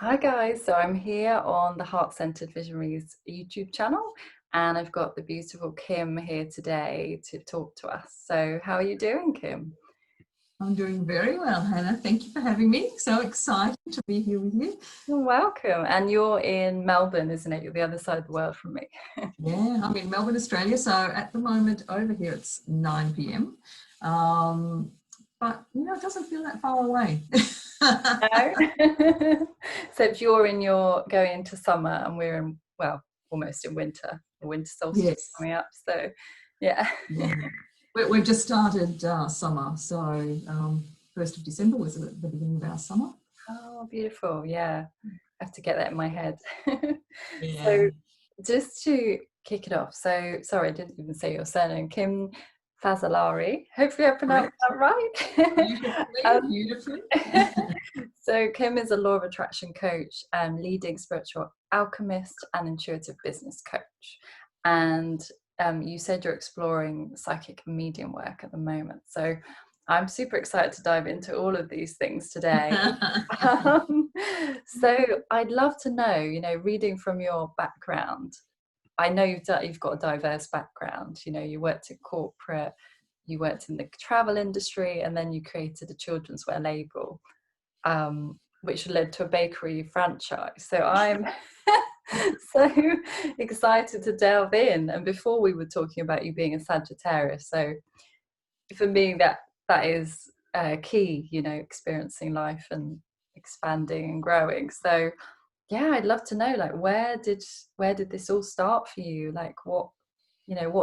Hi guys, so I'm here on the Heart Centered Visionaries YouTube channel and I've got the beautiful Kim here today to talk to us. So how are you doing, Kim? I'm doing very well, Hannah. Thank you for having me. So excited to be here with you. You're welcome. And you're in Melbourne, isn't it? You're the other side of the world from me. Yeah, I'm in Melbourne, Australia. So at the moment over here it's 9 p.m. But it doesn't feel that far away. No? So if you're going into summer and we're in, well, almost in winter, the winter solstice Yes. coming up. So yeah. We've just started summer. So 1st of December was the beginning of our summer. Oh, beautiful. Yeah. I have to get that in my head. Yeah. So just to kick it off, so sorry, I didn't even say your surname, Kim Fazzolari. Hopefully I pronounced that right. Beautifully. So Kim is a law of attraction coach and leading spiritual alchemist and intuitive business coach. And you said you're exploring psychic and medium work at the moment. So I'm super excited to dive into all of these things today. So I'd love to know, reading from your background, I know you've got a diverse background. You worked in corporate, you worked in the travel industry, and then you created a children's wear label, which led to a bakery franchise. So I'm so excited to delve in. And before we were talking about you being a Sagittarius, so for me that is key, experiencing life and expanding and growing. So yeah, I'd love to know, like, where did this all start for you? Like, what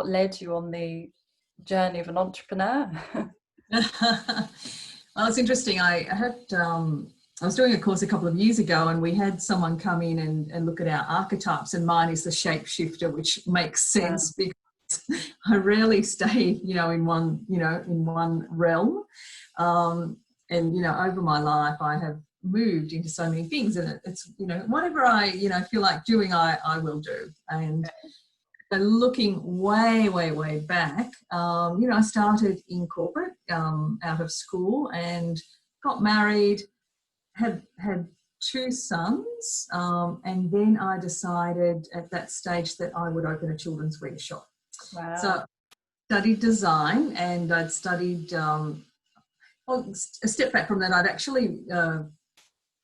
led you on the journey of an entrepreneur? Well, it's interesting. I was doing a course a couple of years ago and we had someone come in and look at our archetypes, and mine is the shapeshifter, which makes sense because I rarely stay, in one realm. And over my life, I have moved into so many things, and it's, whatever I, feel like doing, I will do. And looking way back, I started in corporate, out of school, and got married, had two sons, and then I decided at that stage that I would open a children's wear shop. Wow. So I studied design, and I'd studied, a step back from that, I'd actually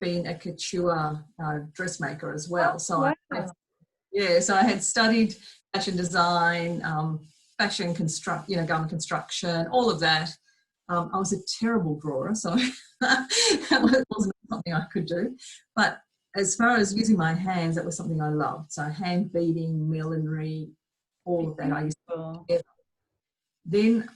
been a couture dressmaker as well. So wow. So I had studied fashion design, fashion garment construction, all of that. I was a terrible drawer, so that wasn't something I could do. But as far as using my hands, that was something I loved. So hand beading, millinery, all of that I used to do together. Then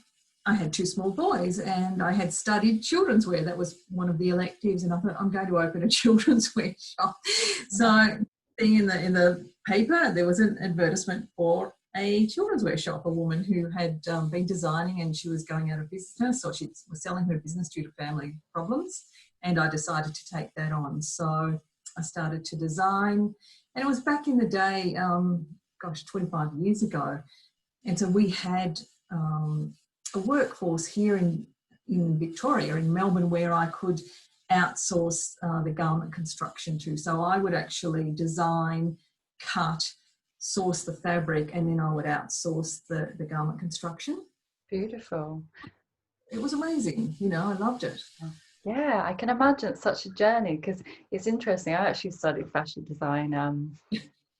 I had two small boys, and I had studied children's wear. That was one of the electives, and I thought, I'm going to open a children's wear shop. So being in the paper, there was an advertisement for a children's wear shop, a woman who had been designing, and she was going out of business, or she was selling her business due to family problems, and I decided to take that on. So I started to design, and it was back in the day, 25 years ago, and so we had a workforce here in Victoria, in Melbourne, where I could outsource the garment construction to. So I would actually design, cut, source the fabric, and then I would outsource the garment construction. Beautiful. It was amazing. I loved it. Yeah, I can imagine it's such a journey, because it's interesting. I actually studied fashion design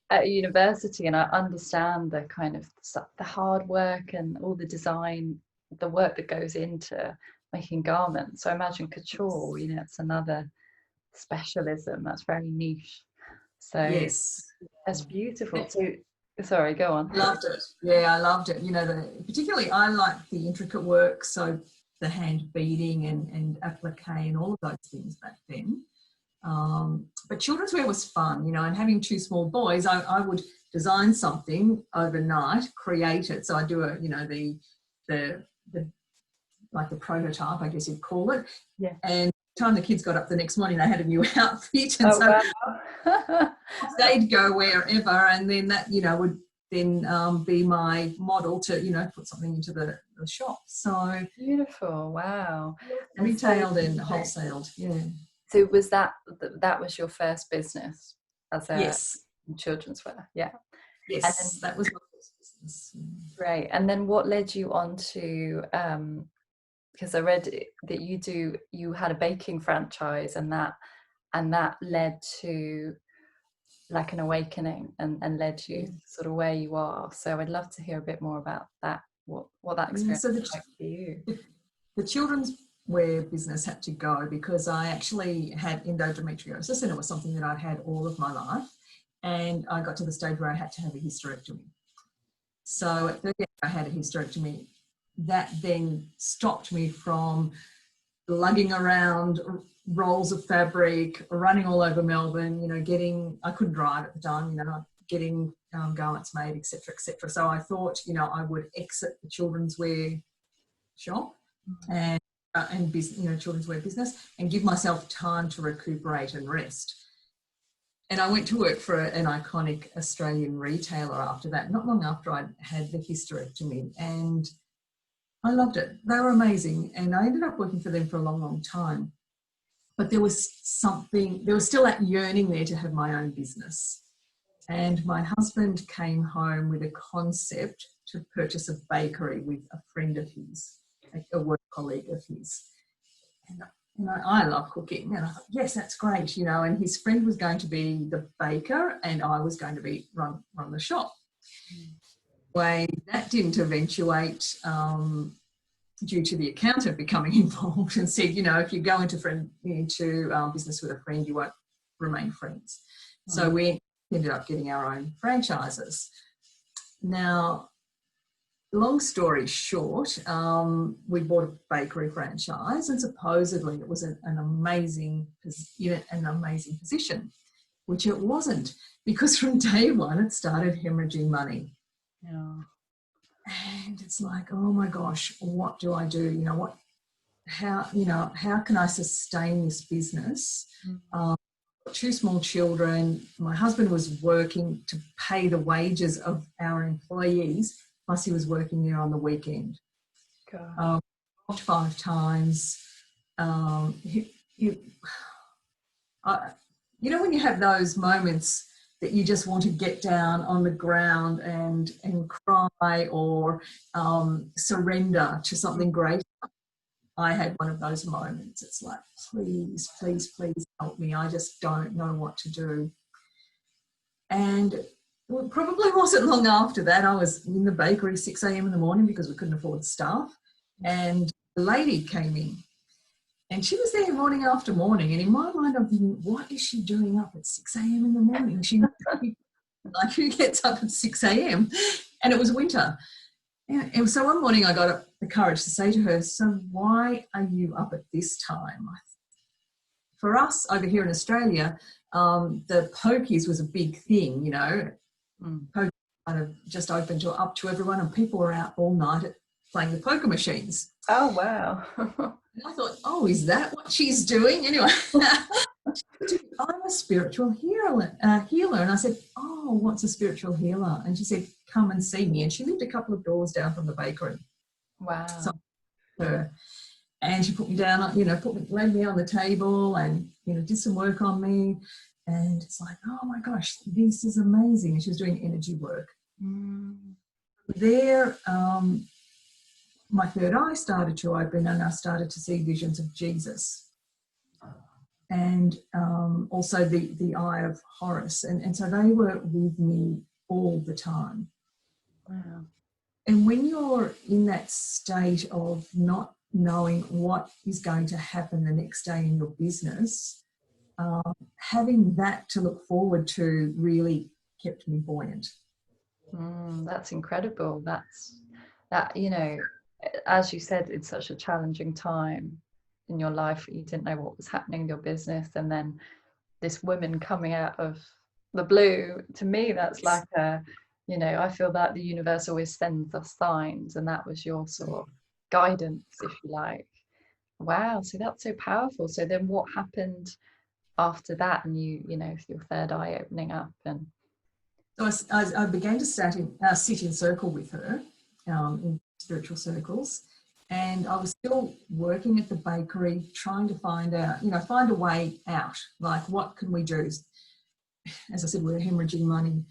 at university, and I understand the kind of the hard work and all the design, the work that goes into making garments. So I imagine couture, it's another specialism that's very niche. So yes, that's beautiful. So sorry, go on. Loved it. Yeah, I loved it. Particularly I liked the intricate work, so the hand beading and applique and all of those things back then. But children's wear was fun, and having two small boys, I would design something overnight, create it. So I do the like the prototype, I guess you'd call it. Yeah. And by the time the kids got up the next morning, they had a new outfit, and wow. they'd go wherever, and then that would then be my model to put something into the shop. So beautiful. Wow. Retailed and wholesaled. Yeah. So was that was your first business as a Yes. children's wear? Yeah. Yes, And then, that was my first business. great. And then what led you on to, because I read that you had a baking franchise, and that led to like an awakening and led you sort of where you are. So I'd love to hear a bit more about that, what that experience So was like for you. the children's wear business had to go because I actually had endometriosis, and it was something that I'd had all of my life. And I got to the stage where I had to have a hysterectomy. So at 30, I had a hysterectomy. That then stopped me from lugging around rolls of fabric, running all over Melbourne, I couldn't drive at the time, getting garments made, etc., etc. So I thought, I would exit the children's wear shop and business, children's wear business, and give myself time to recuperate and rest. And I went to work for an iconic Australian retailer after that, not long after I'd had the hysterectomy, and I loved it. They were amazing, and I ended up working for them for a long, long time. But there was still that yearning there to have my own business. And my husband came home with a concept to purchase a bakery with a friend of his, a work colleague of his. And I love cooking, and I thought, yes, that's great, and his friend was going to be the baker and I was going to be run the shop. Way that didn't eventuate due to the accountant becoming involved and said, if you go into business with a friend, you won't remain friends. So we ended up getting our own franchises. Now, long story short, we bought a bakery franchise, and supposedly it was an amazing position, which it wasn't, because from day one it started hemorrhaging money. Yeah. And it's like, oh my gosh, what do I do? How can I sustain this business? Two small children. My husband was working to pay the wages of our employees, plus he was working there on the weekend. 5 times. When you have those moments that you just want to get down on the ground and cry or surrender to something greater. I had one of those moments. It's like, please, please, please help me. I just don't know what to do. And it probably wasn't long after that. I was in the bakery 6 a.m. in the morning because we couldn't afford staff. And the lady came in. And she was there morning after morning, and in my mind I'm thinking, what is she doing up at 6 a.m. in the morning? Like, who gets up at 6 a.m? And it was winter. And so one morning I got up the courage to say to her, so why are you up at this time? For us over here in Australia, the pokies was a big thing, Pokies kind of just opened up to everyone, and people were out all night playing the poker machines. Oh, wow. And I thought, oh, is that what she's doing? Anyway, I'm a spiritual healer. And I said, oh, what's a spiritual healer? And she said, come and see me. And she lived a couple of doors down from the bakery. Wow. So, and she put me down, laid me on the table and, did some work on me. And it's like, oh my gosh, this is amazing. And she was doing energy work. There, my third eye started to open, and I started to see visions of Jesus, and also the eye of Horus. And so they were with me all the time. Wow. And when you're in that state of not knowing what is going to happen the next day in your business, having that to look forward to really kept me buoyant. That's incredible. As you said, it's such a challenging time in your life. You didn't know what was happening in your business, and then this woman coming out of the blue, to me that's like I feel that the universe always sends us signs, and that was your sort of guidance, if you like. Wow, so that's so powerful. So then what happened after that, and your third eye opening up? And so I began to sit in circle with her in spiritual circles, And I was still working at the bakery, trying to find out, find a way out. Like, what can we do? As I said, we were hemorrhaging money.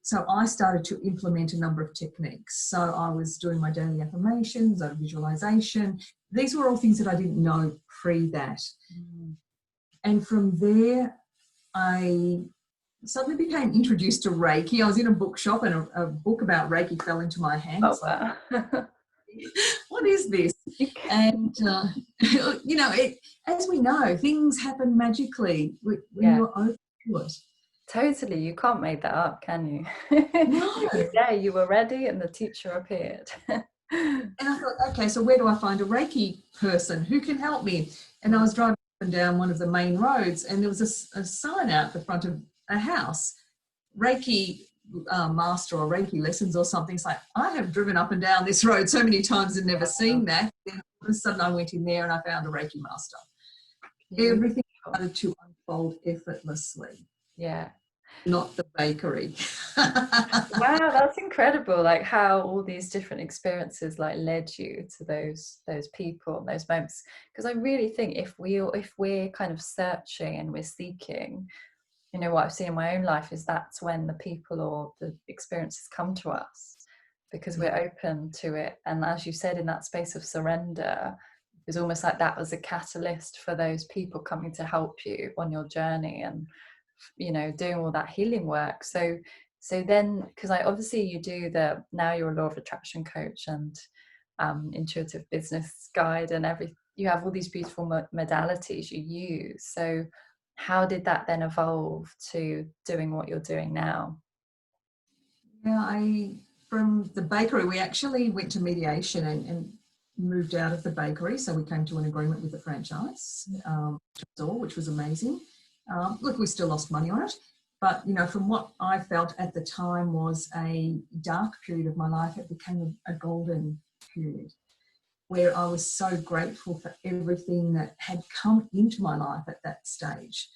So I started to implement a number of techniques. So I was doing my daily affirmations, visualization. These were all things that I didn't know pre that. Mm. And from there, I suddenly became introduced to Reiki. I was in a bookshop and a book about Reiki fell into my hands. Oh, wow. What is this? And, as we know, things happen magically when you're open to it. Totally, you can't make that up, can you? No. You were there, you were ready, and the teacher appeared. And I thought, okay, so where do I find a Reiki person who can help me? And I was driving up and down one of the main roads, and there was a sign out the front of a house, Reiki master or Reiki lessons or something. It's like, I have driven up and down this road so many times and never seen that. Then all of a sudden I went in there and I found a Reiki master. Everything started to unfold effortlessly. Yeah. Not the bakery. Wow, that's incredible. Like how all these different experiences like led you to those people and those moments. Because I really think if we're kind of searching and we're seeking, what I've seen in my own life is that's when the people or the experiences come to us, because we're open to it. And as you said, in that space of surrender, it was almost like that was a catalyst for those people coming to help you on your journey and doing all that healing work. So then, because obviously you do now you're a law of attraction coach and intuitive business guide and everything. You have all these beautiful modalities you use. So how did that then evolve to doing what you're doing now? Yeah, from the bakery, we actually went to mediation and moved out of the bakery. So we came to an agreement with the franchise, which was amazing. Look, we still lost money on it, but from what I felt at the time was a dark period of my life, it became a golden period where I was so grateful for everything that had come into my life at that stage.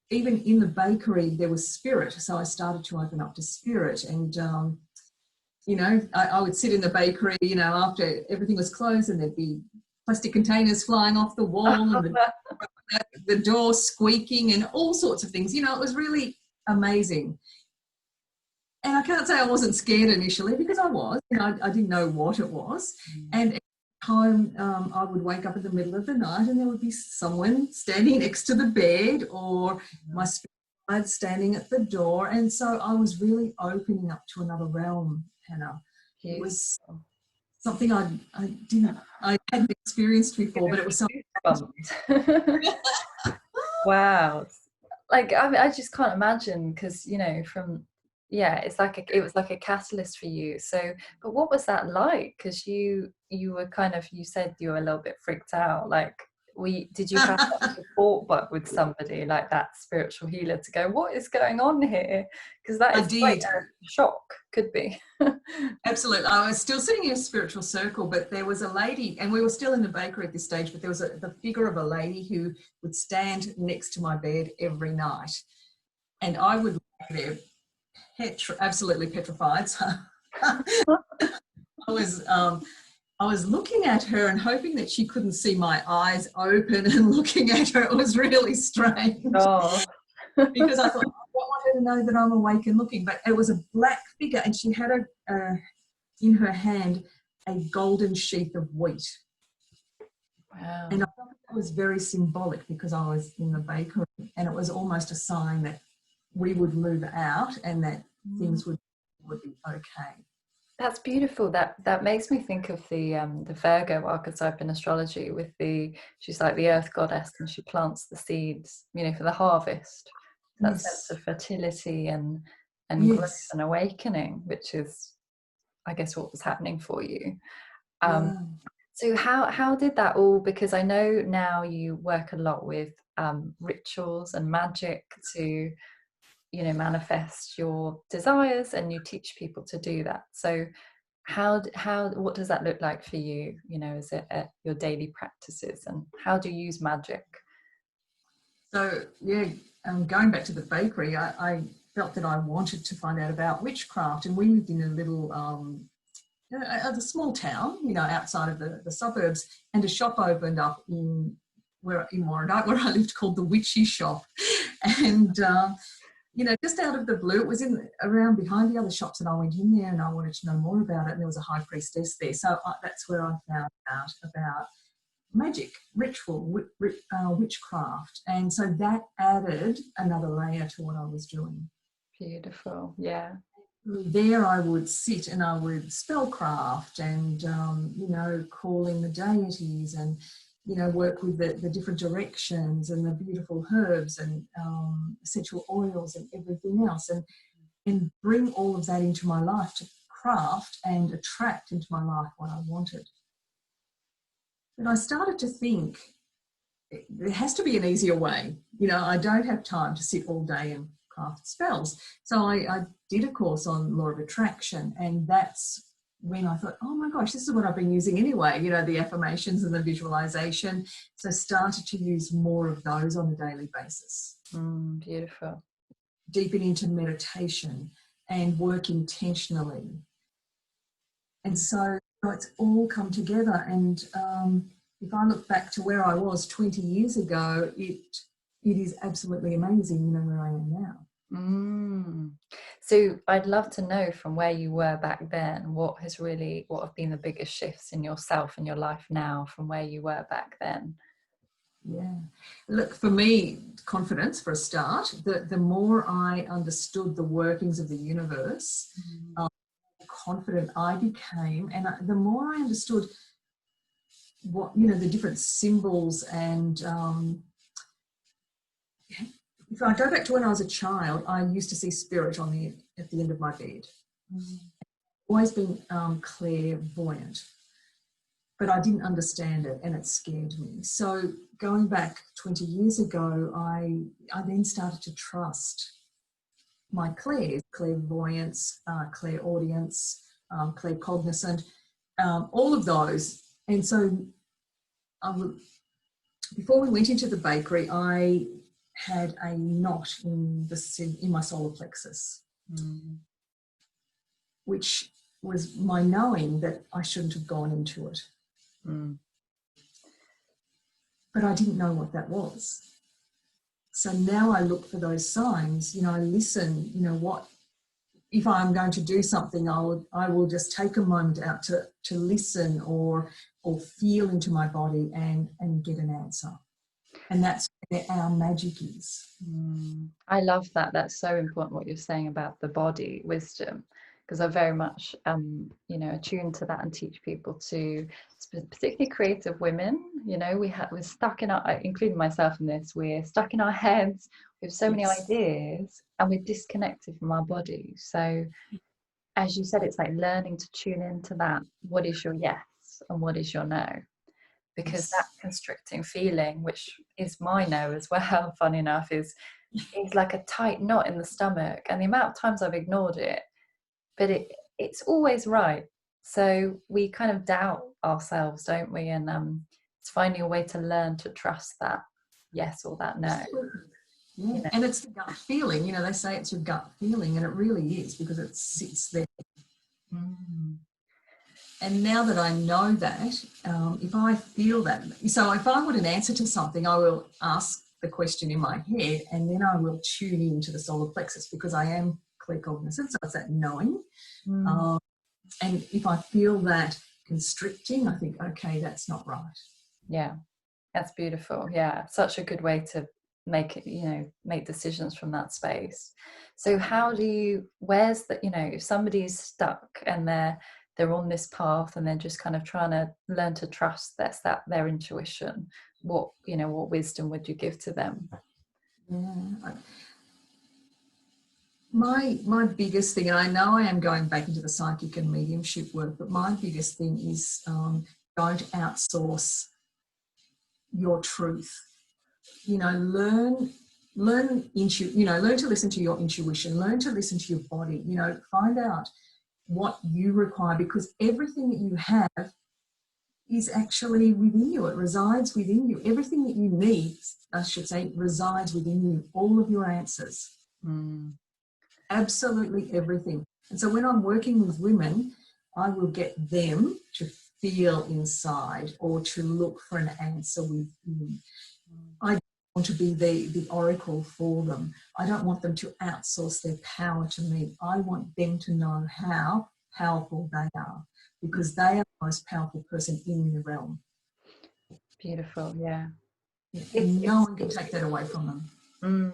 Even in the bakery, there was spirit, so I started to open up to spirit. And I would sit in the bakery, after everything was closed, and there'd be plastic containers flying off the wall and the door squeaking and all sorts of things. It was really amazing. And I can't say I wasn't scared initially, because I was. I didn't know what it was. And every time I would wake up in the middle of the night and there would be someone standing next to the bed, or my spirit guide standing at the door. And so I was really opening up to another realm, Hannah. It was something I hadn't experienced before, but it was something. Wow. Like I just can't imagine, because it was like a catalyst for you. So, but what was that like? Because you were you said you were a little bit freaked out. Like, did you have that support but with somebody like that spiritual healer to go, what is going on here? Because that is quite a shock, could be. Absolutely. I was still sitting in a spiritual circle, but there was a lady, and we were still in the bakery at this stage, but there was the figure of a lady who would stand next to my bed every night, and I would lay there absolutely petrified. So I was looking at her and hoping that she couldn't see my eyes open and looking at her. It was really strange. Oh. Because I thought, I don't want her to know that I'm awake and looking. But it was a black figure, and she had in her hand a golden sheath of wheat. Wow. And I thought that was very symbolic, because I was in the bakery, and it was almost a sign that we would move out and that things would be okay. That's beautiful. That makes me think of the Virgo archetype in astrology, with she's like the earth goddess, and she plants the seeds, for the harvest. That sense of fertility and growth and awakening, which is, I guess, what was happening for you. So how did that all? Because I know now you work a lot with rituals and magic to manifest your desires, and you teach people to do that. So what does that look like for you? Is it your daily practices, and how do you use magic? So going back to the bakery, I felt that I wanted to find out about witchcraft, and we lived in a little a small town, you know, outside of the suburbs, and a shop opened up in Warrandyte, where I lived, called the Witchy Shop. And you know, just out of the blue, it was around behind the other shops, and I went in there and I wanted to know more about it, and there was a high priestess there. So that's where I found out about magic, ritual, witchcraft. And so that added another layer to what I was doing. Beautiful, yeah. There I would sit and I would spellcraft and, you know, call in the deities and, you know, work with the different directions and the beautiful herbs and essential oils and everything else, and bring all of that into my life to craft and attract into my life what I wanted. But I started to think there has to be an easier way. You know, I don't have time to sit all day and craft spells. So I did a course on law of attraction, and that's when I thought, oh my gosh, this is what I've been using anyway, you know, the affirmations and the visualization. So I started to use more of those on a daily basis. Beautiful. Deepen into meditation and work intentionally. And so it's all come together. And if I look back to where I was 20 years ago, it is absolutely amazing, you know, where I am now. So I'd love to know, from where you were back then, what have been the biggest shifts in yourself and your life now from where you were back then? Yeah. Look, for me, confidence for a start. The more I understood the workings of the universe, the confident I became, and the more I understood what, you know, the different symbols. And if I go back to when I was a child, I used to see spirit at the end of my bed. Always been clairvoyant, but I didn't understand it, and it scared me. So going back 20 years ago, I then started to trust my clairvoyance, clairaudience, claircognizant, all of those. And so before we went into the bakery, I had a knot in my solar plexus, which was my knowing that I shouldn't have gone into it. But I didn't know what that was. So now I look for those signs, you know, I listen, you know, what, if I'm going to do something, I will just take a moment out to listen or feel into my body and get an answer. And that's where our magic is. I love that. That's so important what you're saying about the body wisdom, because I very much you know, attune to that and teach people to, particularly creative women. You know, we're stuck in our, including myself in this, we're stuck in our heads with so many ideas, and we're disconnected from our body. So as you said, it's like learning to tune into that. What is your yes and what is your no? Because that constricting feeling, which is my no as well, funny enough, is like a tight knot in the stomach. And the amount of times I've ignored it, but it's always right. So we kind of doubt ourselves, don't we? And it's finding a way to learn to trust that yes or that no. Yeah. You know? And it's the gut feeling. You know, they say it's your gut feeling, and it really is, because it sits there. And now that I know that, if I feel that, so if I want an answer to something, I will ask the question in my head, and then I will tune into the solar plexus, because I am claircognizant, so it's that knowing. And if I feel that constricting, I think, okay, that's not right. Yeah, that's beautiful. Yeah, such a good way to make it, you know, make decisions from that space. So how do you, where's the, you know, if somebody's stuck and they're on this path and they're just kind of trying to learn to trust their intuition, what wisdom would you give to them? Yeah. My biggest thing, and I know I am going back into the psychic and mediumship work, but my biggest thing is don't outsource your truth. You know, learn to listen to your intuition, learn to listen to your body, you know, find out what you require, because everything that you have is actually within you. It resides within you. Everything that you need, I should say, resides within you. All of your answers. Absolutely everything. And so when I'm working with women, I will get them to feel inside or to look for an answer within. I want to be the oracle for them. I don't want them to outsource their power to me. I want them to know how powerful they are, because they are the most powerful person in the realm. Beautiful, yeah. And no one can take that away from them.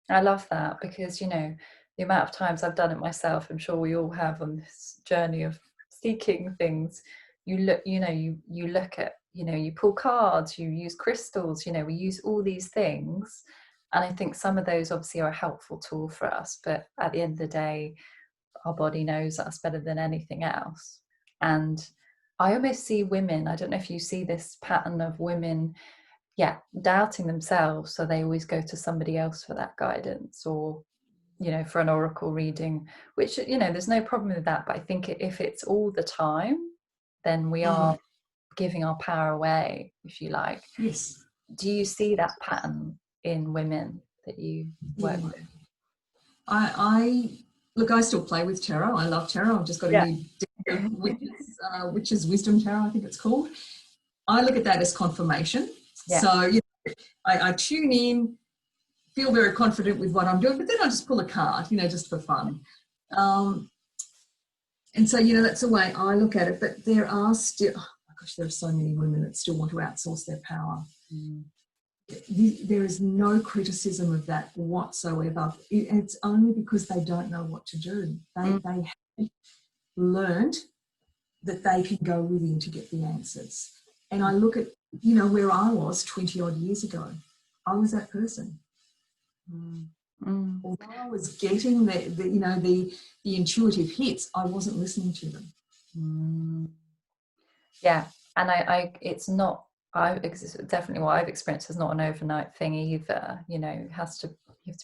I love that, because, you know, the amount of times I've done it myself, I'm sure we all have on this journey of seeking things. You look, you know, you look at, you know, you pull cards, you use crystals, you know, we use all these things. And I think some of those obviously are a helpful tool for us, but at the end of the day, our body knows us better than anything else. And I almost see women, I don't know if you see this pattern of women, doubting themselves, so they always go to somebody else for that guidance, or, you know, for an oracle reading, which, you know, there's no problem with that, but I think if it's all the time, then we are giving our power away, if you like. Yes. Do you see that pattern in women that you work with? I look, I still play with tarot. I love tarot. I've just got a new deck, which is Wisdom Tarot, I think it's called. I look at that as confirmation. So, you know, I tune in, feel very confident with what I'm doing, but then I just pull a card, you know, just for fun. And so, you know, that's the way I look at it. But there are still, oh my gosh, there are so many women that still want to outsource their power. There is no criticism of that whatsoever. It's only because they don't know what to do. They have learned that they can go within to get the answers. And I look at, you know, where I was 20 odd years ago. I was that person. Although I was getting the intuitive hits, I wasn't listening to them. Yeah, and it's not. Definitely what I've experienced is not an overnight thing either. You know, you have to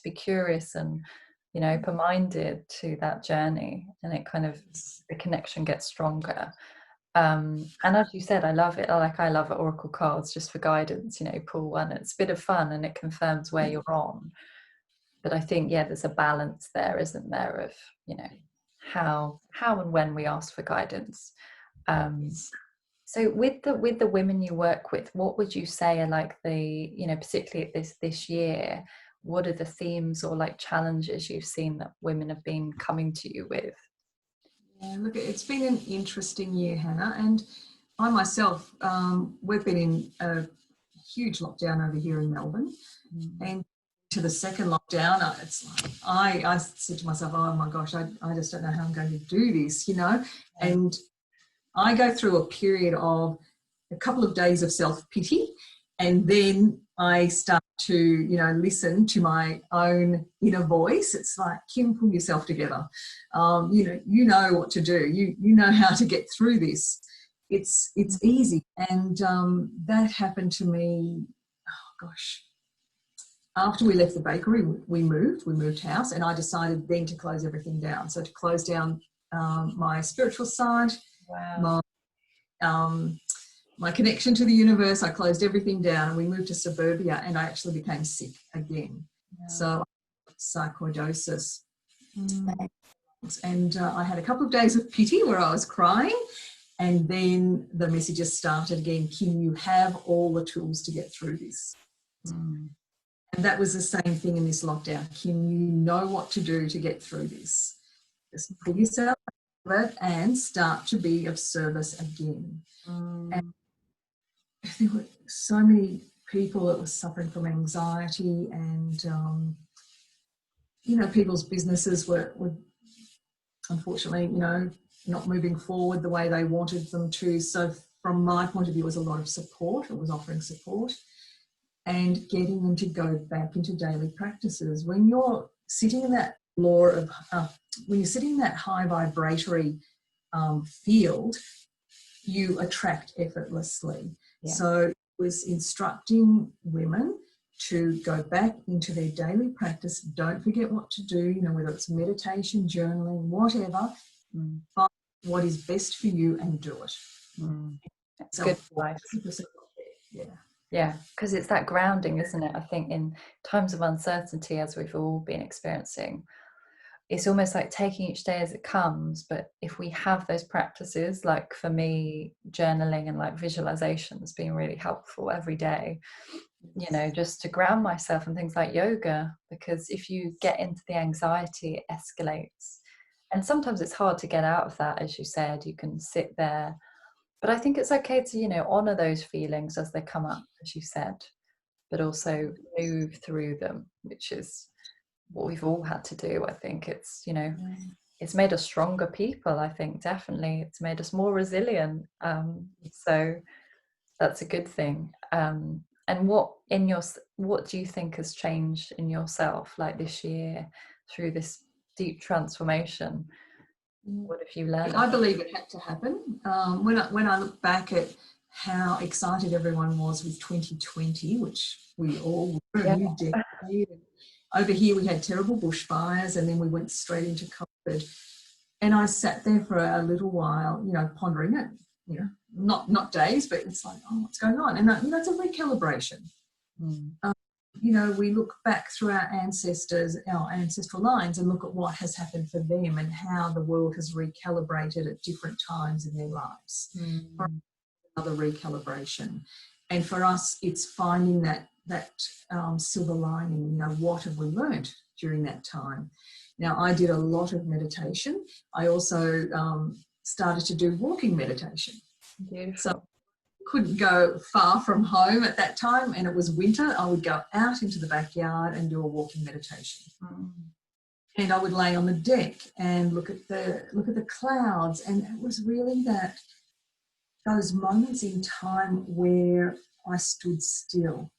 be curious and, you know, open-minded to that journey, and it kind of, the connection gets stronger. And as you said, I love it. I love oracle cards just for guidance. You know, pull one. It's a bit of fun and it confirms where you're on. But I think, there's a balance there, isn't there, of, you know, how and when we ask for guidance. So with the women you work with, what would you say are like the, you know, particularly this year, what are the themes or like challenges you've seen that women have been coming to you with? Yeah, look, it's been an interesting year, Hannah, and I myself, we've been in a huge lockdown over here in Melbourne, and to the second lockdown, it's like I said to myself, oh my gosh, I just don't know how I'm going to do this, you know, and I go through a period of a couple of days of self-pity, and then I start to, you know, listen to my own inner voice. It's like, Kim, pull yourself together. You know what to do. You know how to get through this. It's easy. And that happened to me, oh gosh. After we left the bakery, we moved house, and I decided then to close everything down. So to close down my spiritual side, my connection to the universe, I closed everything down, and we moved to suburbia, and I actually became sick again. So sarcoidosis. And I had a couple of days of pity where I was crying, and then the messages started again, Kim, you have all the tools to get through this. And that was the same thing in this lockdown. Kim, you know what to do to get through this. Just pull yourself out of it and start to be of service again. And there were so many people that were suffering from anxiety, and, you know, people's businesses were unfortunately, you know, not moving forward the way they wanted them to. So from my point of view, it was a lot of support. It was offering support and getting them to go back into daily practices. When you're sitting in that law of, when you're sitting in that high vibratory field, you attract effortlessly. So it was instructing women to go back into their daily practice. Don't forget what to do, you know, whether it's meditation, journaling, whatever. Find what is best for you and do it. That's good advice. Yeah, because it's that grounding, isn't it? I think in times of uncertainty, as we've all been experiencing, it's almost like taking each day as it comes. But if we have those practices, like for me, journaling and like visualization has been really helpful every day, you know, just to ground myself, and things like yoga, because if you get into the anxiety, it escalates. And sometimes it's hard to get out of that, as you said. You can sit there, but I think it's okay to, you know, honor those feelings as they come up, as you said, but also move through them, which is what we've all had to do. I think it's, you know, it's made us stronger people. I think definitely it's made us more resilient. So that's a good thing. And what do you think has changed in yourself, like this year, through this deep transformation? What have you learned? I believe it had to happen. When I look back at how excited everyone was with 2020, which we all were, a new decade. Over here we had terrible bushfires, and then we went straight into COVID. And I sat there for a little while, you know, pondering it, you know, not days, but it's like, oh, what's going on? And, you know, it's a recalibration. You know, we look back through our ancestors, our ancestral lines, and look at what has happened for them and how the world has recalibrated at different times in their lives. Another recalibration. And for us, it's finding that silver lining. You know, what have we learned during that time? Now, I did a lot of meditation. I also started to do walking meditation. Beautiful. So couldn't go far from home at that time, and it was winter. I would go out into the backyard and do a walking meditation. And I would lay on the deck and look at the clouds, and it was really those moments in time where I stood still,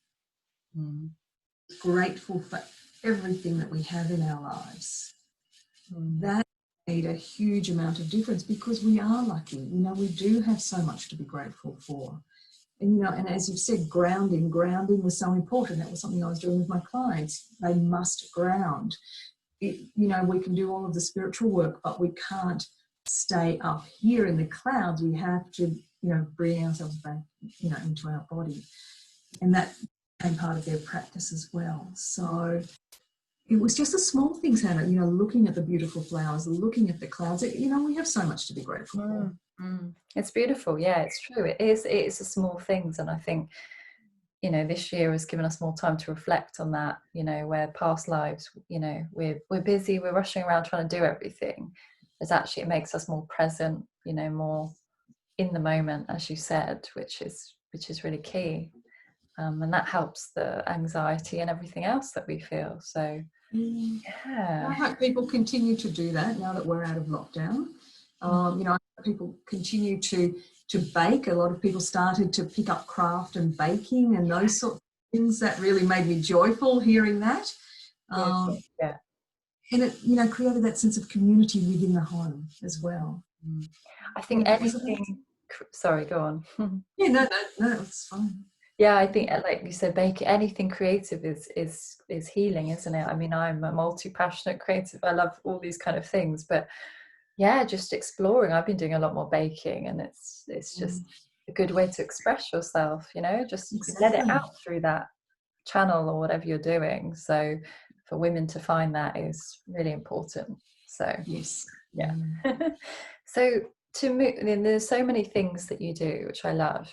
grateful for everything that we have in our lives. That made a huge amount of difference, because we are lucky. You know, we do have so much to be grateful for. And, you know, and as you've said, grounding was so important. That was something I was doing with my clients. They must ground. You know, we can do all of the spiritual work, but we can't stay up here in the clouds. We have to, you know, bring ourselves back, you know, into our body. And that became part of their practice as well. So it was just the small things, Hannah, you know, looking at the beautiful flowers, looking at the clouds. You know, we have so much to be grateful for. It's beautiful. Yeah, it's true. It's the small things. And I think, you know, this year has given us more time to reflect on that, you know, where past lives, you know, we're busy, we're rushing around trying to do everything. It's actually, it makes us more present, you know, more in the moment, as you said, which is really key. And that helps the anxiety and everything else that we feel. So, yeah. I hope people continue to do that now that we're out of lockdown. You know, I hope people continue to bake. A lot of people started to pick up craft and baking and those sorts of things. That really made me joyful hearing that. And it, you know, created that sense of community within the home as well. I think anything... Sorry, go on. Yeah, no, it's fine. Yeah, I think, like you said, anything creative is healing, isn't it? I mean, I'm a multi-passionate creative. I love all these kind of things, but yeah, just exploring. I've been doing a lot more baking, and it's just a good way to express yourself, you know, just let it out through that channel or whatever you're doing. So for women to find that is really important. So yes, yeah. So to move, and there's so many things that you do, which I love.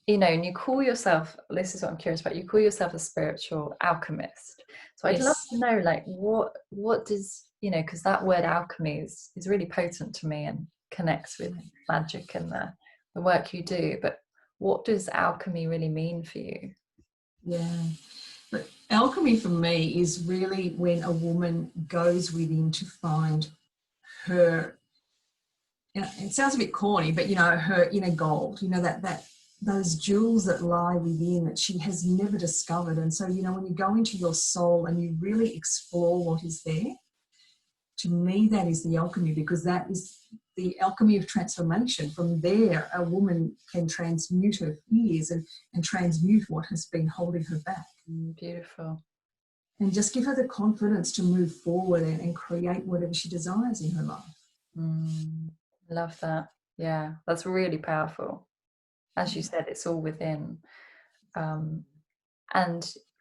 You know, and you call yourself, this is what I'm curious about, you call yourself a spiritual alchemist. So I'd love to know, like, what does, you know, because that word alchemy is really potent to me and connects with magic and the work you do. But what does alchemy really mean for you? Yeah. But alchemy for me is really when a woman goes within to find her, you know, it sounds a bit corny, but, you know, her inner gold, you know, that those jewels that lie within that she has never discovered. And so, you know, when you go into your soul and you really explore what is there, to me, that is the alchemy, because that is the alchemy of transformation. From there, a woman can transmute her fears and transmute what has been holding her back. Beautiful. And just give her the confidence to move forward and create whatever she desires in her life. Love that. Yeah, that's really powerful. As you said, it's all within. And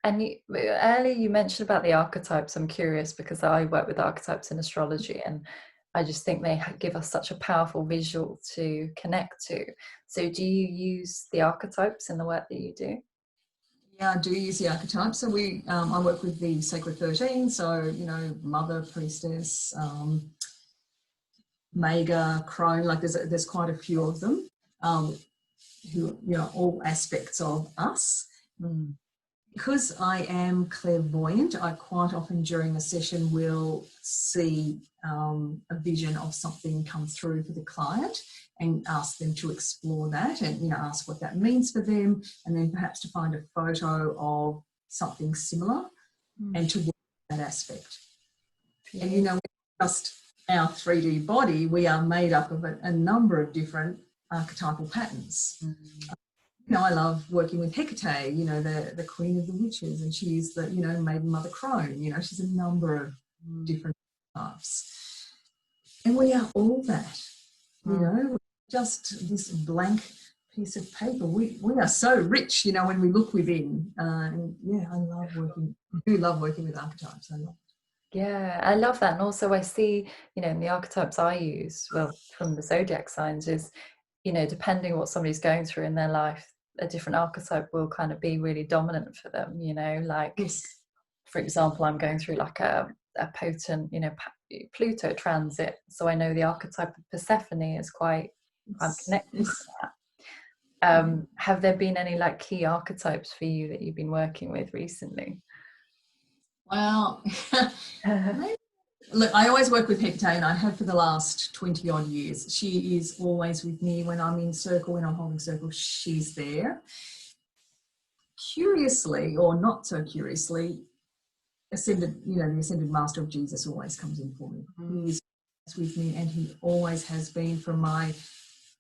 And earlier you mentioned about the archetypes. I'm curious because I work with archetypes in astrology, and I just think they give us such a powerful visual to connect to. So do you use the archetypes in the work that you do? Yeah, I do use the archetypes. So I work with the Sacred 13. So, Mother, Priestess, Mega, Crone, like there's quite a few of them, who, all aspects of us. Mm. Because I am clairvoyant, I quite often during a session will see a vision of something come through for the client and ask them to explore that and, ask what that means for them, and then perhaps to find a photo of something similar and to work that aspect. Yeah. And, just our 3D body, we are made up of a number of different archetypal patterns. I love working with Hecate, the queen of the witches, and she's the, maiden mother crone, she's a number of different types. And we are all that, we're just this blank piece of paper. We are so rich, when we look within. And yeah, I do love working with archetypes. I love it. Yeah, I love that. And also I see, in the archetypes I use, well, from the zodiac signs is, depending what somebody's going through in their life, a different archetype will kind of be really dominant for them, like, yes. For example, I'm going through like a potent, Pluto transit. So I know the archetype of Persephone is quite, I'm connected to that. Have there been any like key archetypes for you that you've been working with recently? Well, look, I always work with Hecate, and I have for the last 20 odd years. She is always with me when I'm in circle, when I'm holding circle, she's there. Curiously, or not so curiously, the ascended master of Jesus always comes in for me. He is with me, and he always has been from my,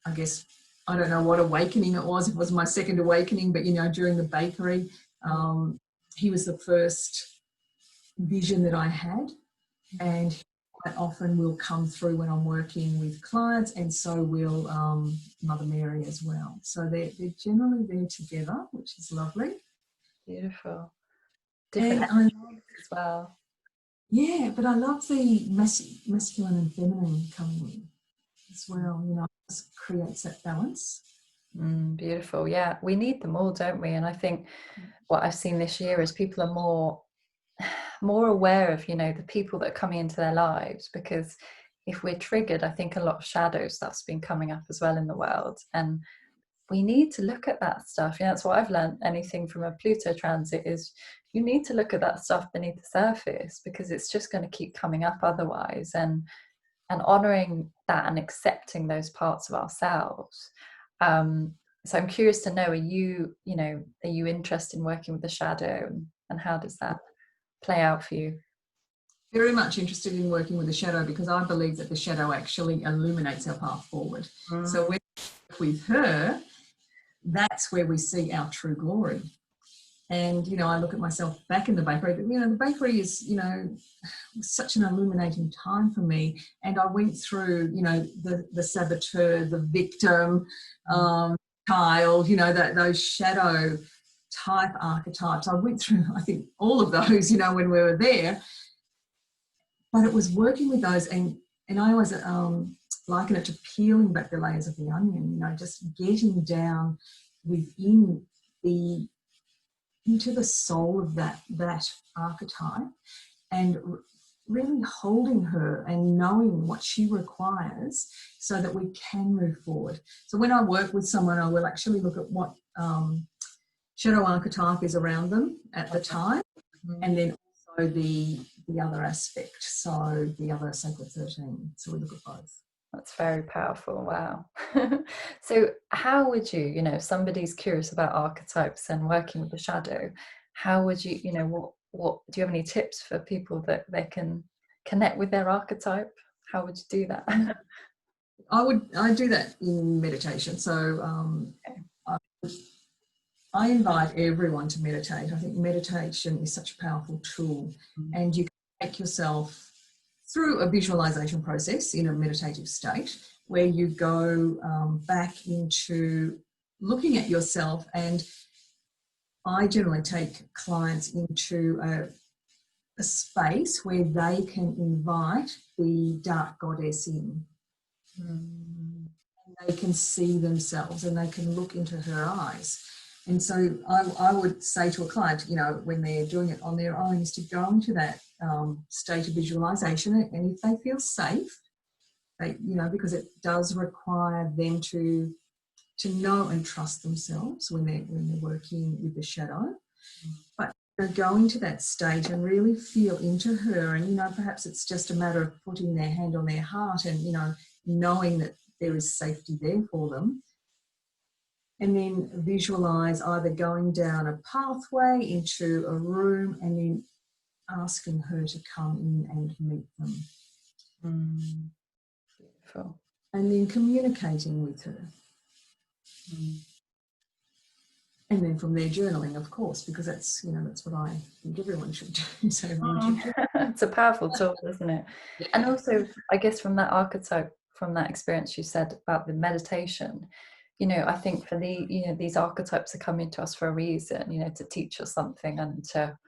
I guess, I don't know what awakening it was. It was my second awakening, but, during the bakery, he was the first vision that I had, and quite often will come through when I'm working with clients, and so will Mother Mary as well. So they're generally there together, which is lovely. Beautiful. Different as well. Yeah, but I love the masculine and feminine coming in as well. It just creates that balance. Beautiful. Yeah, we need them all, don't we? And I think what I've seen this year is people are more aware of, the people that are coming into their lives, because if we're triggered, I think a lot of shadow stuff's been coming up as well in the world, and we need to look at that stuff. That's what I've learned. Anything from a Pluto transit is you need to look at that stuff beneath the surface, because it's just going to keep coming up otherwise, and honoring that and accepting those parts of ourselves. So I'm curious to know, are you interested in working with the shadow, and how does that play out for you? Very much interested in working with the shadow, because I believe that the shadow actually illuminates our path forward. So when we work with her, that's where we see our true glory. And, I look at myself back in the bakery, but, the bakery is, such an illuminating time for me. And I went through, the saboteur, the victim, child, those shadow type archetypes. I went through, I think, all of those, when we were there. But it was working with those, and I always liken it to peeling back the layers of the onion, just getting down within into the soul of that archetype, and really holding her and knowing what she requires so that we can move forward. So when I work with someone, I will actually look at what shadow archetype is around them at the time, and then also the other aspect, so the other Sacred 13. So we look at both. That's very powerful. Wow. So how would you, if somebody's curious about archetypes and working with the shadow, how would you, what do you have any tips for people that they can connect with their archetype? How would you do that? I do that in meditation. So I invite everyone to meditate. I think meditation is such a powerful tool, and you can take yourself through a visualization process in a meditative state, where you go back into looking at yourself and I generally take clients into a space where they can invite the dark goddess in. And they can see themselves and they can look into her eyes. And so I would say to a client, you know, when they're doing it on their own, is to go into that state of visualization. And if they feel safe, they, you know, because it does require them to know and trust themselves when they're working with the shadow. But you know, go into that state and really feel into her. And, you know, perhaps it's just a matter of putting their hand on their heart and, you know, knowing that there is safety there for them. And then visualize either going down a pathway into a room and then asking her to come in and meet them. Beautiful. And then communicating with her. And then from there journaling, of course, because that's, you know, that's what I think everyone should do. So it's a powerful tool, isn't it? Yeah. And also, I guess from that archetype, from that experience you said about the meditation, you know, I think for the, you know, these archetypes are coming to us for a reason, you know, to teach us something and to,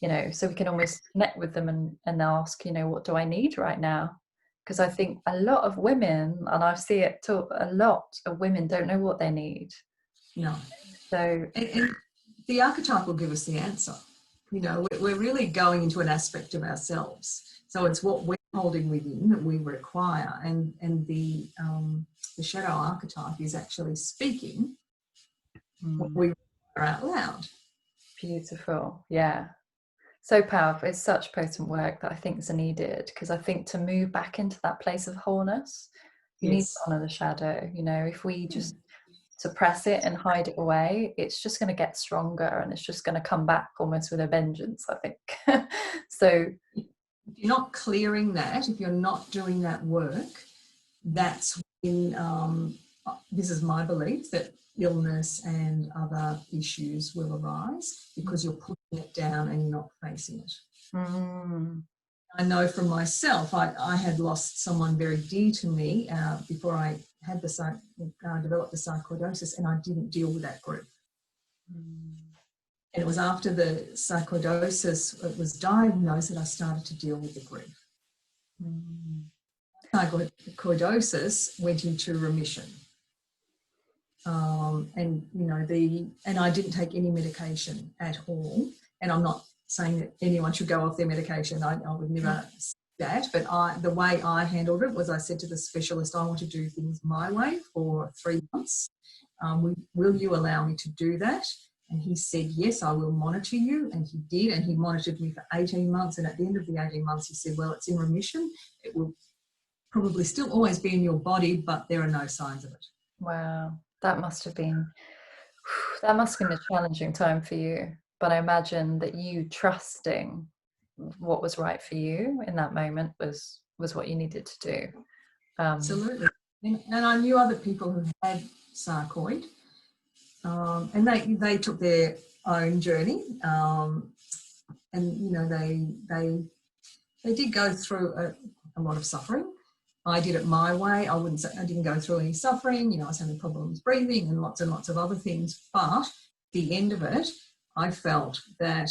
you know, so we can almost connect with them and ask, you know, what do I need right now? Because I think a lot of women, and I see it too, a lot of women don't know what they need. No. So and the archetype will give us the answer. You know, we're really going into an aspect of ourselves. So it's what we're holding within that we require. And the shadow archetype is actually speaking what we require out loud. Beautiful. Yeah. So powerful. It's such potent work that I think is needed, because I think to move back into that place of wholeness, you need to honor the shadow. You know, if we just suppress it and hide it away, it's just going to get stronger and it's just going to come back almost with a vengeance, I think. So if you're not clearing that, if you're not doing that work, that's when, this is my belief, that illness and other issues will arise because you're putting it down and you're not facing it. I know from myself, I had lost someone very dear to me before I had developed the sarcoidosis, and I didn't deal with that grief. And it was after the sarcoidosis was diagnosed that I started to deal with the grief. Sarcoidosis went into remission. And you know, and I didn't take any medication at all. And I'm not saying that anyone should go off their medication. I would never say that. But the way I handled it was I said to the specialist, I want to do things my way for 3 months. Will you allow me to do that? And he said, yes, I will monitor you. And he did. And he monitored me for 18 months. And at the end of the 18 months, he said, well, it's in remission. It will probably still always be in your body, but there are no signs of it. Wow. That must have been a challenging time for you. But I imagine that you trusting what was right for you in that moment was what you needed to do. Absolutely. And I knew other people who had sarcoid, and they took their own journey. And you know, they did go through a lot of suffering. I did it my way. I wouldn't say I didn't go through any suffering. You know, I was having problems breathing and lots of other things. But at the end of it, I felt that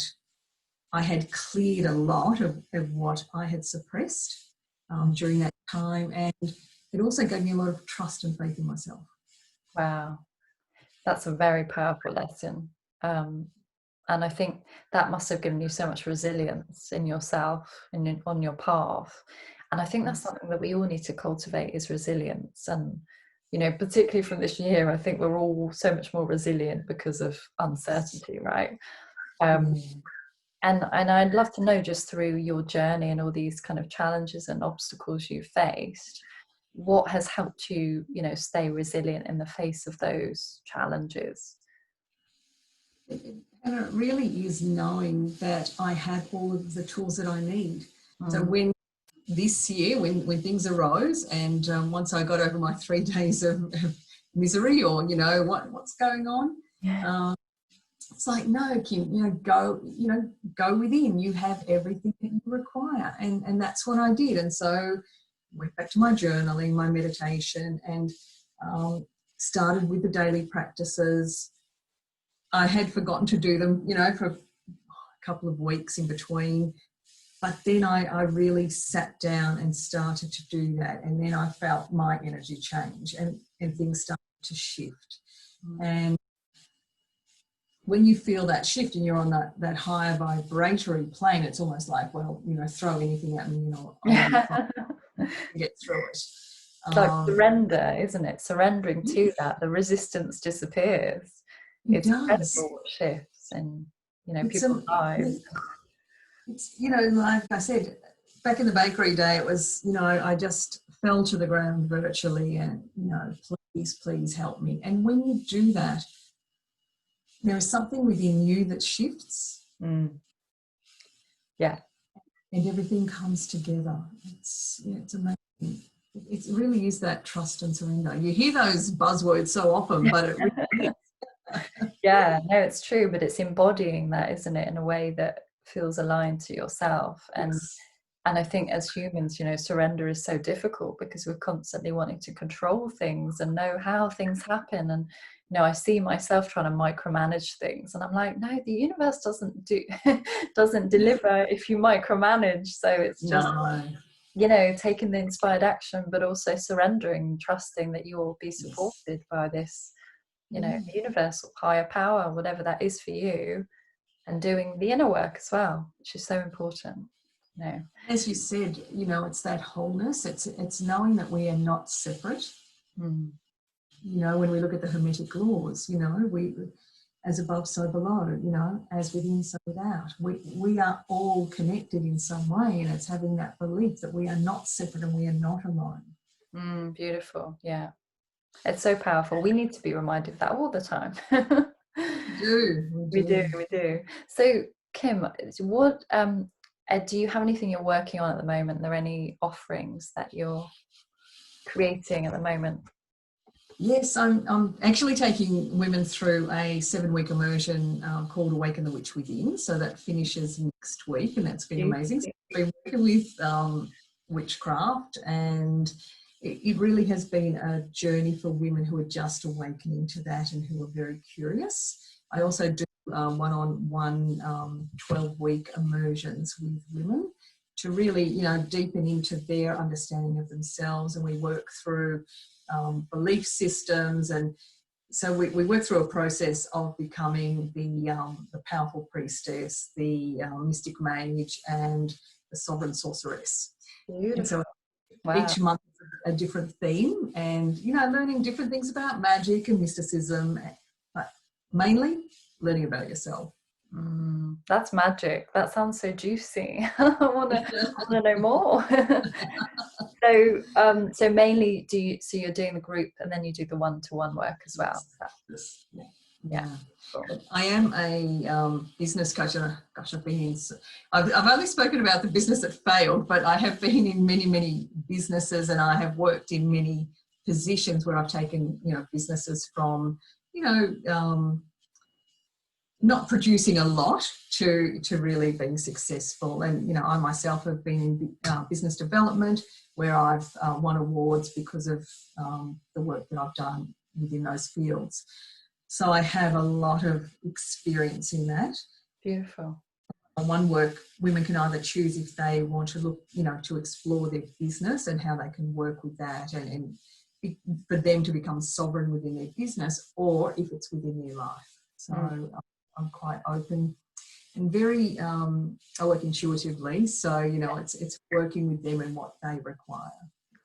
I had cleared a lot of what I had suppressed during that time. And it also gave me a lot of trust and faith in myself. Wow. That's a very powerful lesson. And I think that must have given you so much resilience in yourself and on your path. And I think that's something that we all need to cultivate, is resilience. And, you know, particularly from this year, I think we're all so much more resilient because of uncertainty, right? And I'd love to know, just through your journey and all these kind of challenges and obstacles you faced, what has helped you, you know, stay resilient in the face of those challenges? And it really is knowing that I have all of the tools that I need. So when this year, when things arose, and once I got over my 3 days of misery, or, you know, what's going on, it's like, no, Kim, you know, go within. You have everything that you require. And that's what I did. And so went back to my journaling, my meditation, and started with the daily practices. I had forgotten to do them, you know, for a couple of weeks in between. But then I really sat down and started to do that. And then I felt my energy change and things started to shift. And when you feel that shift and you're on that higher vibratory plane, it's almost like, well, you know, throw anything at me, you know, I'll be fine. Get through it. It's like surrender, isn't it? Surrendering to that, the resistance disappears. It's incredible what shifts in, you know, people's lives. It's, you know, like I said, back in the bakery day, it was, you know, I just fell to the ground virtually and, you know, please help me. And when you do that, there is something within you that shifts. Yeah. And everything comes together. It's amazing. It really is that trust and surrender. You hear those buzzwords so often, but it really is. Yeah, no, it's true, but it's embodying that, isn't it, in a way that feels aligned to yourself. And I think as humans, you know, surrender is so difficult because we're constantly wanting to control things and know how things happen. And you know, I see myself trying to micromanage things, and I'm like, no, the universe doesn't deliver if you micromanage. So it's just, you know, taking the inspired action, but also surrendering, trusting that you'll be supported by this, you know, the universal higher power, whatever that is for you, and doing the inner work as well, which is so important. No. As you said, you know, it's that wholeness. It's knowing that we are not separate. You know, when we look at the Hermetic laws, you know, we, as above, so below, you know, as within, so without. We are all connected in some way, and it's having that belief that we are not separate and we are not alone. Beautiful. Yeah. It's so powerful. We need to be reminded of that all the time. We do. So, Kim, what do you have anything you're working on at the moment? Are there any offerings that you're creating at the moment? Yes, I'm actually taking women through a 7-week immersion called Awaken the Witch Within. So that finishes next week, and that's been amazing. So I've been working with witchcraft, and it really has been a journey for women who are just awakening to that and who are very curious. I also do one-on-one 12-week immersions with women to really, you know, deepen into their understanding of themselves, and we work through belief systems, and so we work through a process of becoming the powerful priestess, the mystic mage, and the sovereign sorceress. And so each month is a different theme, and, you know, learning different things about magic and mysticism, but mainly learning about yourself. That's magic. That sounds so juicy. I want to know more. So mainly you're doing the group and then you do the one-to-one work as well. Yeah. Cool. I am a business coach. Gosh, I've only spoken about the business that failed, but I have been in many businesses, and I have worked in many positions where I've taken, you know, businesses from, you know, not producing a lot to really being successful. And, you know, I myself have been in business development where I've won awards because of the work that I've done within those fields. So I have a lot of experience in that. Beautiful. One work, women can either choose if they want to look, you know, to explore their business and how they can work with that and for them to become sovereign within their business, or if it's within their life. So I'm quite open and very, I work intuitively. So, you know, it's working with them and what they require.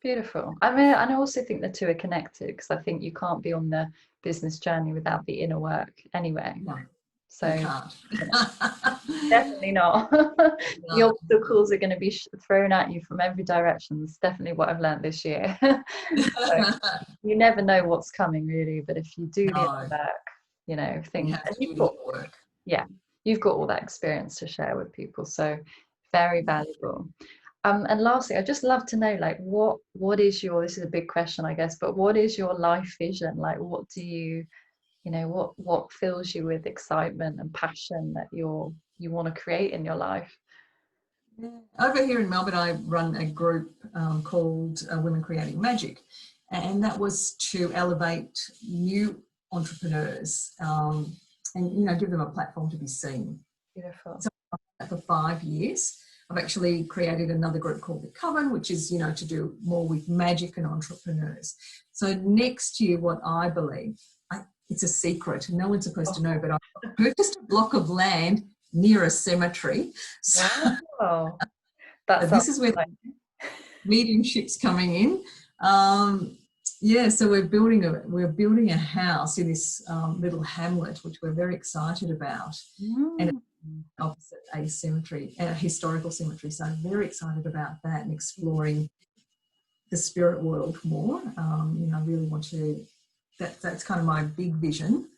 Beautiful. I mean, and I also think the two are connected, because I think you can't be on the business journey without the inner work anyway. No, so you can't. You know, definitely not. The obstacles are going to be thrown at you from every direction. That's definitely what I've learned this year. So you never know what's coming, really, but if you do the inner work, you know, things, and you've got all that experience to share with people, so very valuable. And lastly, I'd just love to know, like, what is your, this is a big question, I guess, but what is your life vision? Like, what do you know, what fills you with excitement and passion that you want to create in your life? Over here in Melbourne, I run a group called Women Creating Magic, and that was to elevate new entrepreneurs and give them a platform to be seen. Beautiful. So for 5 years, I've actually created another group called the Coven, which is, to do more with magic and entrepreneurs. So next year, what I believe, it's a secret, no one's supposed to know, but I purchased a block of land near a cemetery. So, wow. That's this is where the mediumship's coming in. So we're building a house in this little hamlet, which we're very excited about, and it's opposite a cemetery, a historical cemetery. So I'm very excited about that and exploring the spirit world more. I really want to. That's kind of my big vision,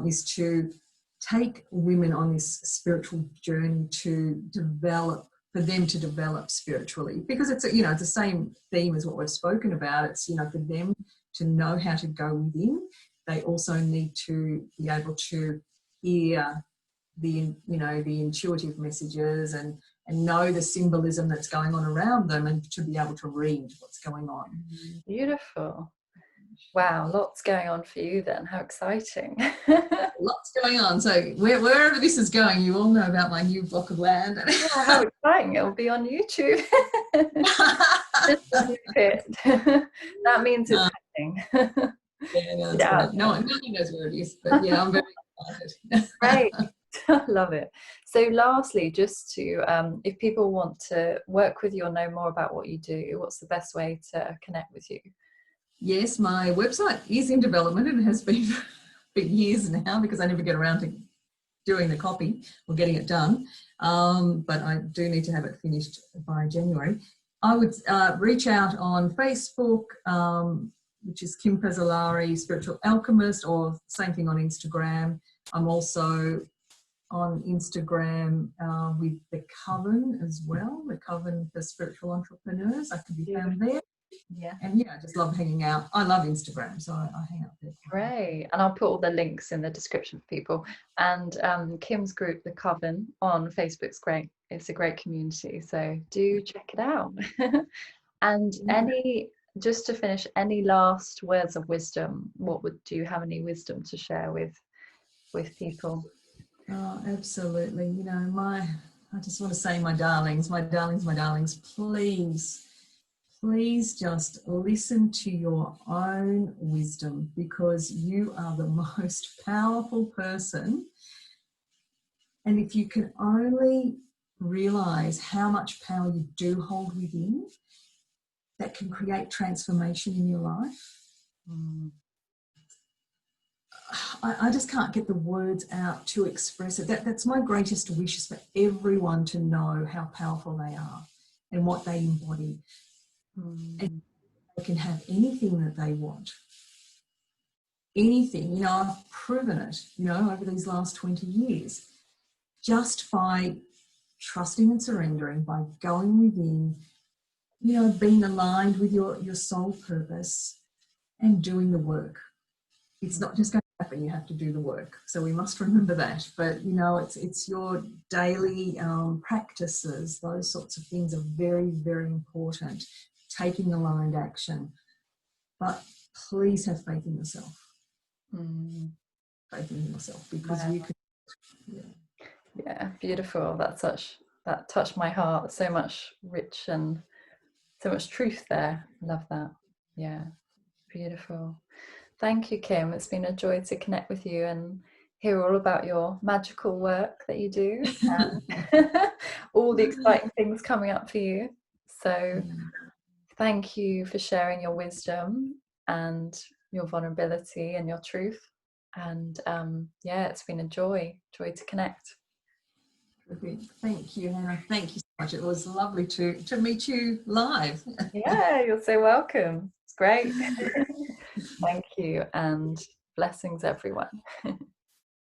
is to take women on this spiritual journey to develop spiritually, because it's the same theme as what we've spoken about. It's for them to know how to go within. They also need to be able to hear the intuitive messages and know the symbolism that's going on around them, and to be able to read what's going on. Beautiful. Wow, lots going on for you then. How exciting. Lots going on. So wherever this is going, you all know about my new block of land. Yeah, how exciting. It'll be on YouTube. That means it's happening. Yeah, that's right. No one knows where it is, but yeah, I'm very excited. Great. I love it. So lastly, just to, if people want to work with you or know more about what you do, what's the best way to connect with you? Yes, my website is in development, and it has been for years now, because I never get around to doing the copy or getting it done. But I do need to have it finished by January. I would reach out on Facebook, which is Kim Fazzolari, Spiritual Alchemist, or same thing on Instagram. I'm also on Instagram with the Coven as well, the Coven for Spiritual Entrepreneurs. I can be found there. Yeah. And I just love hanging out. I love Instagram, so I hang out there. Great. And I'll put all the links in the description for people. And Kim's group, the Coven, on Facebook's great. It's a great community, so do check it out. And just to finish, any last words of wisdom? Do you have any wisdom to share with people? Oh, absolutely. I just want to say, my darlings, please just listen to your own wisdom, because you are the most powerful person. And if you can only realize how much power you do hold within, that can create transformation in your life. I just can't get the words out to express it. That's my greatest wish, is for everyone to know how powerful they are and what they embody. And they can have anything that they want. Anything. I've proven it, over these last 20 years. Just by trusting and surrendering, by going within, being aligned with your soul purpose and doing the work. It's not just going to happen, you have to do the work. So we must remember that. But, it's your daily practices, those sorts of things are very, very important. Taking aligned action. But please have faith in yourself. Faith in yourself, because you can. Yeah, beautiful. That touched my heart. So much rich and so much truth there. Love that. Yeah, beautiful. Thank you, Kim. It's been a joy to connect with you and hear all about your magical work that you do and all the exciting things coming up for you. So thank you for sharing your wisdom and your vulnerability and your truth. And it's been a joy to connect. Thank you, Hannah. Thank you so much. It was lovely to meet you live. Yeah, you're so welcome. It's great. Thank you, and blessings, everyone.